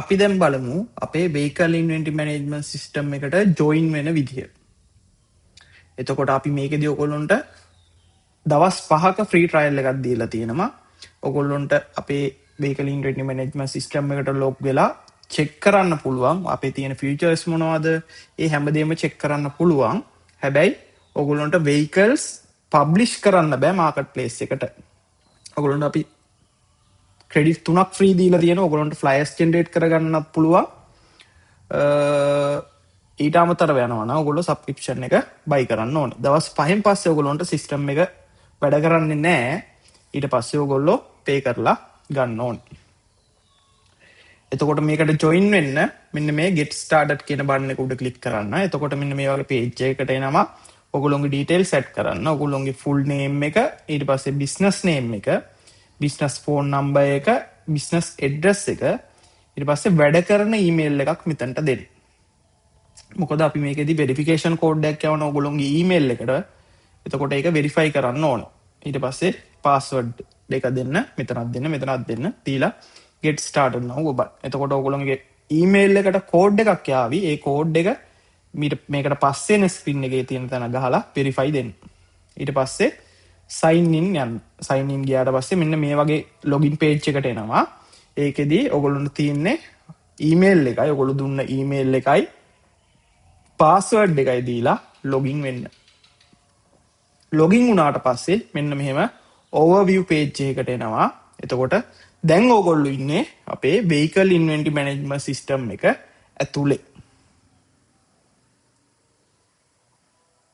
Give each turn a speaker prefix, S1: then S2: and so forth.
S1: අපි දැන් බලමු අපේ vehicle inventory management system එකට join වෙන විදිය. එතකොට අපි මේකෙදී ඔයගොල්ලන්ට දවස් 5ක free trial එකක් දීලා තියෙනවා. ඔයගොල්ලන්ට අපේ vehicle inventory management system එකට log වෙලා check කරන්න පුළුවන් අපේ තියෙන features මොනවද? ඒ හැමදේම check කරන්න පුළුවන්. හැබැයි ඔයගොල්ලන්ට vehicles publish කරන්න බෑ marketplace එකට. ඔයගොල්ලන්ට අපි ක්‍රෙඩිට් 3ක් ෆ්‍රී දීලා තියෙනවා. ඔයගොල්ලන්ට ෆ්ලයර්ස් ජෙනරේට් කරගන්නත් පුළුවන්. ඊට අමතරව යනවා නම් ඔයගොල්ලෝ සබ්ස්ක්‍රිප්ෂන් එක බයි කරන්න ඕනේ. දවස් 5න් පස්සේ ඔයගොල්ලන්ට සිස්ටම් එක වැඩ කරන්නේ නැහැ. ඊට පස්සේ ඔයගොල්ලෝ පේ කරලා ගන්න ඕනේ. එතකොට මේකට join වෙන්න මෙන්න මේ get started කියන බටන් එක උඩ ක්ලික් කරන්න. එතකොට මෙන්න මේ වගේ page එකකට එනවා. ඔයගොල්ලෝගේ details set කරන්න. ඔයගොල්ලෝගේ full name එක, ඊට පස්සේ business name එක, business phone number එක, business address එක, ඊට පස්සේ වැඩ කරන email එකක් මෙතනට දෙන්න. මොකද අපි මේකෙදි verification code එකක් යවන ඔයගොල්ලෝගේ email එකට. එතකොට ඒක verify කරන්න ඕන. ඊට පස්සේ password දෙක දෙන්න, මෙතනක් දෙන්න, මෙතනක් දෙන්න. දීලා get started now ඔබ. එතකොට ඔයගොල්ලෝගේ email එකට code එකක් යාවි. ඒ code එක මේකට පස්සේ නේ screen එකේ තියෙන තැන ගහලා verify දෙන්න. ඊට පස්සේ sign in යන්න. sign in ගියාට පස්සේ මෙන්න මේ වගේ login page එකට එනවා. ඒකෙදි ඔයගොල්ලන්ට තියෙන්නේ email එකයි, ඔයගොල්ලෝ දුන්න email එකයි password එකයි දීලා login වෙන්න. login වුණාට පස්සේ මෙන්න මෙහෙම overview page එකකට එනවා. එතකොට දැන් ඔයගොල්ලෝ ඉන්නේ අපේ vehicle inventory management system එක ඇතුලේ.